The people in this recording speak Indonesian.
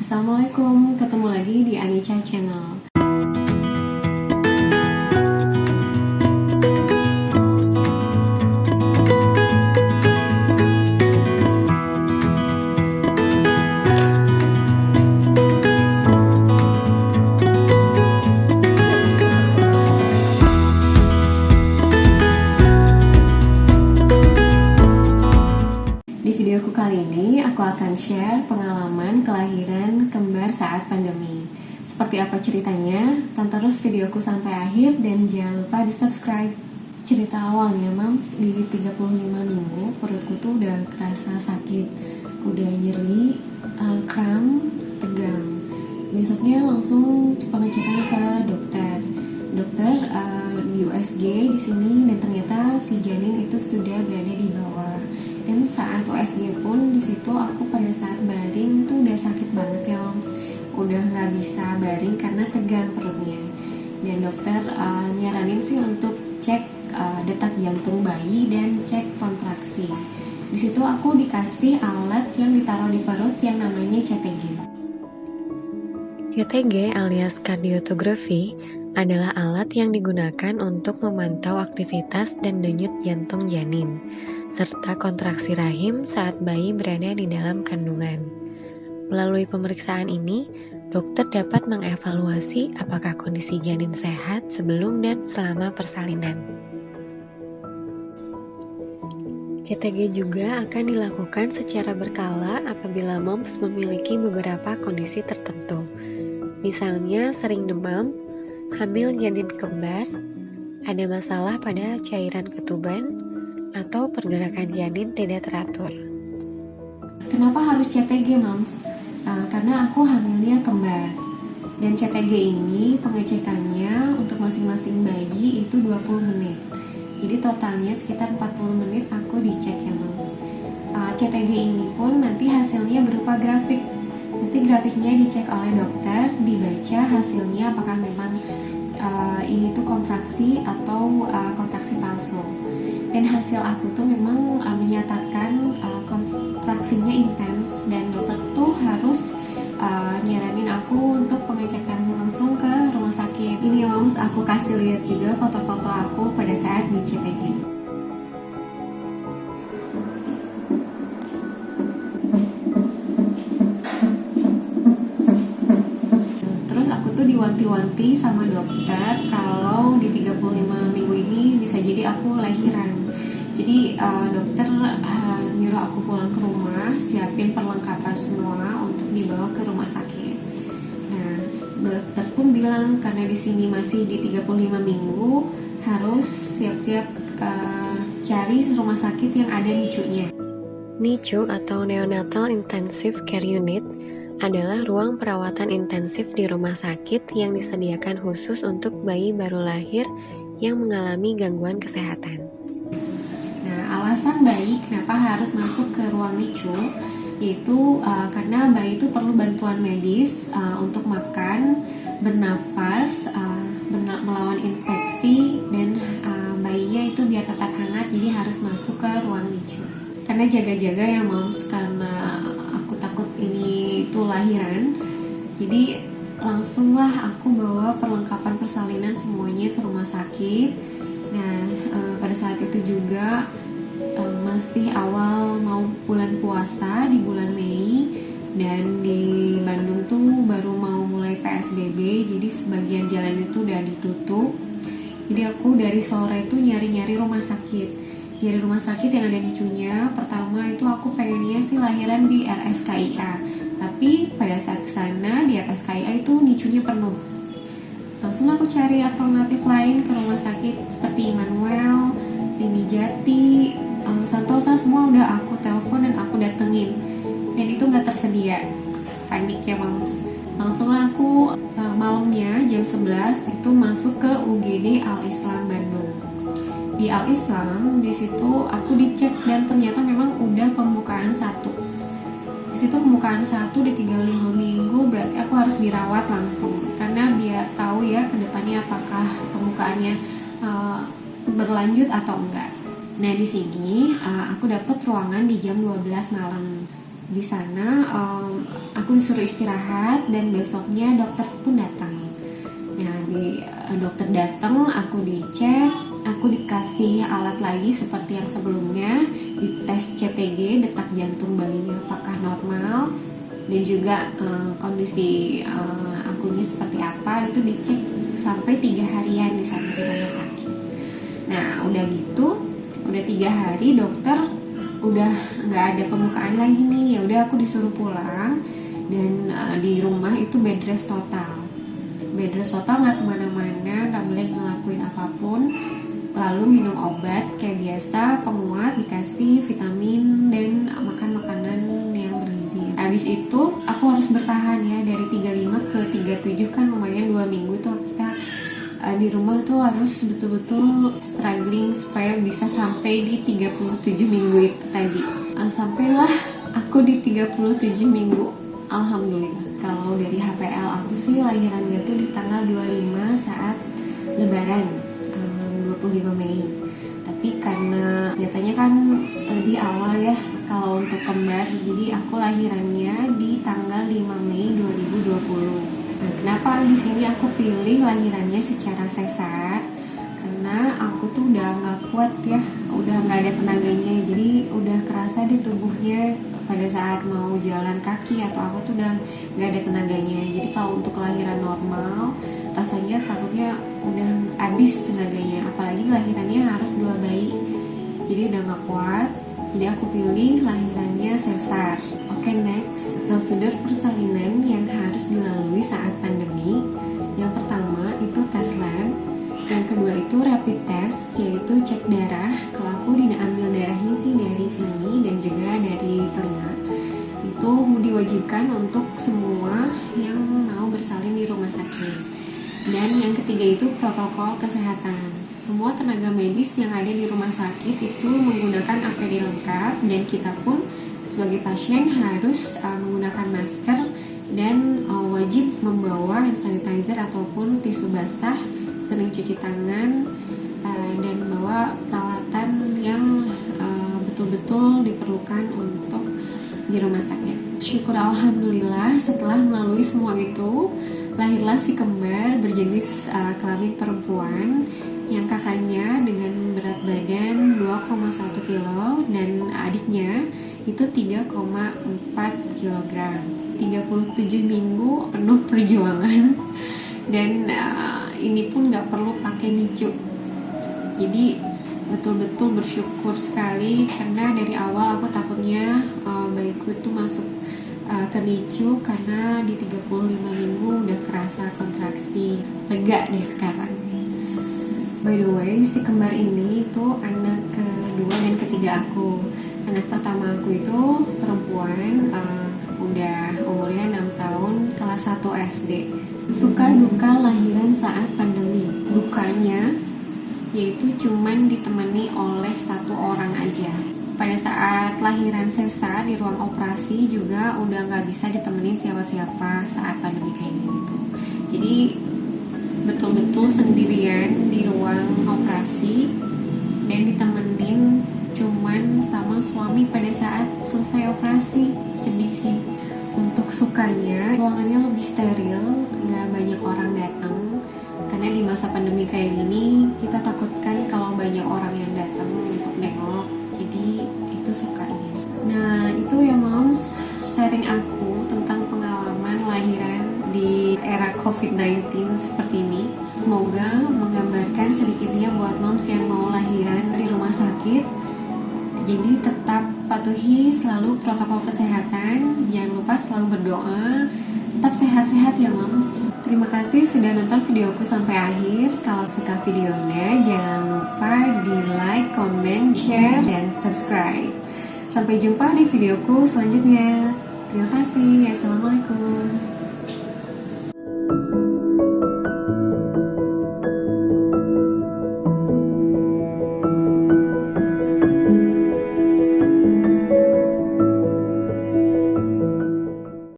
Assalamualaikum, ketemu lagi di Anica Channel. Di videoku kali ini, aku akan share pengalaman kelahiran kembar saat pandemi. Seperti apa ceritanya? Tonton terus videoku sampai akhir dan jangan lupa di subscribe. Cerita awalnya, Mams, di 35 minggu perutku tuh udah kerasa sakit, udah nyeri, kram, tegang. Besoknya langsung pengecekan ke dokter. Dokter di USG di sini, dan ternyata si janin itu sudah berada di bawah. Dan saat USG pun di situ aku pada saat baring tuh udah sakit banget ya, Moms. Udah nggak bisa baring karena tegang perutnya. Dan dokter nyaranin sih untuk cek detak jantung bayi dan cek kontraksi. Di situ aku dikasih alat yang ditaruh di perut yang namanya CTG. CTG alias kardiotografi adalah alat yang digunakan untuk memantau aktivitas dan denyut jantung janin, serta kontraksi rahim saat bayi berada di dalam kandungan. Melalui pemeriksaan ini, dokter dapat mengevaluasi apakah kondisi janin sehat sebelum dan selama persalinan. CTG juga akan dilakukan secara berkala apabila moms memiliki beberapa kondisi tertentu. Misalnya sering demam, hamil janin kembar, ada masalah pada cairan ketuban, atau pergerakan janin tidak teratur. Kenapa harus CTG, Mams? Karena aku hamilnya kembar. Dan CTG ini pengecekannya untuk masing-masing bayi itu 20 menit. Jadi totalnya sekitar 40 menit aku dicek ya, Mams. CTG ini pun nanti hasilnya berupa grafik. Nanti grafiknya dicek oleh dokter, dibaca hasilnya apakah memang ini tuh kontraksi atau kontraksi palsu. Dan hasil aku tuh memang menyatakan kontraksinya intens, dan dokter tuh harus nyaranin aku untuk pengecekan langsung ke rumah sakit. Ini ya, Moms, aku kasih lihat juga foto-foto aku pada saat di CTG. Diwanti-wanti sama dokter kalau di 35 minggu ini bisa jadi aku lahiran. Jadi dokter nyuruh aku pulang ke rumah, siapin perlengkapan semua untuk dibawa ke rumah sakit. Nah, dokter pun bilang karena di sini masih di 35 minggu harus siap-siap cari rumah sakit yang ada NICU-nya. NICU atau Neonatal Intensive Care Unit adalah ruang perawatan intensif di rumah sakit yang disediakan khusus untuk bayi baru lahir yang mengalami gangguan kesehatan. Nah, alasan bayi kenapa harus masuk ke ruang NICU yaitu karena bayi itu perlu bantuan medis untuk makan, bernafas, melawan infeksi, dan bayinya itu biar tetap hangat, jadi harus masuk ke ruang NICU. Karena jaga-jaga ya, Moms, karena aku takut ini itu lahiran, jadi langsunglah aku bawa perlengkapan persalinan semuanya ke rumah sakit. Nah, pada saat itu juga masih awal mau bulan puasa di bulan Mei, dan di Bandung tuh baru mau mulai PSBB, jadi sebagian jalan itu udah ditutup. Jadi aku dari sore itu nyari-nyari rumah sakit. Dari rumah sakit yang ada NICU-nya, pertama itu aku pengennya sih lahiran di RSKIA, tapi pada saat kesana di RSKIA itu NICU-nya penuh. Langsung aku cari alternatif lain ke rumah sakit seperti Immanuel, Lini Jati, Santosa, semua udah aku telepon dan aku datengin, dan itu nggak tersedia. Panik ya, Mams. Langsunglah aku malamnya jam 11 itu masuk ke UGD Al Islam Bandung. Di Al Islam, di situ aku dicek dan ternyata memang udah pembukaan 1. Di situ pembukaan 1 di 35 minggu, berarti aku harus dirawat langsung. Karena biar tahu ya ke depannya apakah pembukaannya berlanjut atau enggak. Nah, di sini aku dapat ruangan di jam 12 malam. Di sana aku disuruh istirahat dan besoknya dokter pun datang. Nah, dokter datang, aku dicek, aku dikasih alat lagi seperti yang sebelumnya, dites CTG detak jantung bayinya apakah normal, dan juga kondisi akunya seperti apa, itu dicek sampai 3 harian di sana di rumah sakit. Nah, udah gitu, udah 3 hari dokter udah nggak ada pembukaan lagi nih. Ya udah, aku disuruh pulang, dan di rumah itu bed rest total, nggak kemana-mana, nggak boleh ngelakuin apapun, lalu minum obat kayak biasa, penguat, dikasih vitamin, dan makan makanan yang bergizi. Habis itu aku harus bertahan ya, dari 35 ke 37 kan lumayan, 2 minggu tuh kita di rumah tuh harus betul-betul struggling supaya bisa sampai di 37 minggu itu tadi. Sampailah aku di 37 minggu, alhamdulillah. Kalau dari HPL aku sih lahirannya tuh di tanggal 25 saat lebaran, 25 Mei. Tapi karena nyatanya kan lebih awal ya kalau untuk kembar, jadi aku lahirannya di tanggal 5 Mei 2020. Nah, kenapa di sini aku pilih lahirannya secara sesar? Karena aku tuh udah nggak kuat ya, udah nggak ada tenaganya, jadi udah kerasa di tubuhnya pada saat mau jalan kaki atau apa tuh udah nggak ada tenaganya. Jadi kalau untuk kelahiran normal, rasanya takutnya udah habis tenaganya, apalagi lahirannya harus 2 bayi, jadi udah nggak kuat. Jadi aku pilih lahirannya sesar. Oke, next, prosedur persalinan yang harus dilalui saat pandemi. Yang pertama itu tes lab, yang kedua itu rapid test, yaitu cek darah. Kalau aku diambil darahnya sih dari sini dan juga dari telinga. Itu diwajibkan untuk semua yang mau bersalin di rumah sakit. Dan yang ketiga itu protokol kesehatan. Semua tenaga medis yang ada di rumah sakit itu menggunakan APD lengkap, dan kita pun sebagai pasien harus menggunakan masker dan wajib membawa hand sanitizer ataupun tisu basah, sering cuci tangan, dan bawa peralatan yang betul-betul diperlukan untuk di rumah sakit. Syukur alhamdulillah, setelah melalui semua itu, lahirlah si kembar berjenis kelamin perempuan yang kakaknya dengan berat badan 2,1 kilo dan adiknya itu 3,4 kg. 37 minggu penuh perjuangan, dan ini pun gak perlu pakai NICU. Jadi betul-betul bersyukur sekali, karena dari awal aku takutnya bayiku itu masuk ke NICU karena di 35 minggu udah kerasa kontraksi. Lega deh sekarang. By the way, si kembar ini itu anak kedua dan ketiga aku. Anak pertama aku itu perempuan, udah umurnya 6 tahun, kelas 1 SD. Suka duka lahiran saat pandemi. Dukanya yaitu cuman ditemani oleh 1 orang aja. Pada saat lahiran sesar di ruang operasi juga udah gak bisa ditemenin siapa-siapa saat pandemi kayak gini tuh. Jadi betul-betul sendirian di ruang operasi, dan ditemenin cuman sama suami pada saat selesai operasi. Sedih sih. Untuk sukanya, ruangannya lebih steril, gak banyak orang datang, karena di masa pandemi kayak gini kita takutkan kalau banyak orang yang datang untuk nengok. Jadi itu sukanya. Nah, itu ya moms, sharing aku tentang pengalaman lahiran di era COVID-19 seperti ini. Semoga menggambarkan sedikitnya buat moms yang mau lahiran di rumah sakit. Jadi tetap patuhi selalu protokol kesehatan, jangan lupa selalu berdoa, tetap sehat-sehat ya moms. Terima kasih sudah nonton videoku sampai akhir. Kalau suka videonya jangan lupa di like, comment, share, dan subscribe. Sampai jumpa di videoku selanjutnya. Terima kasih. Assalamualaikum.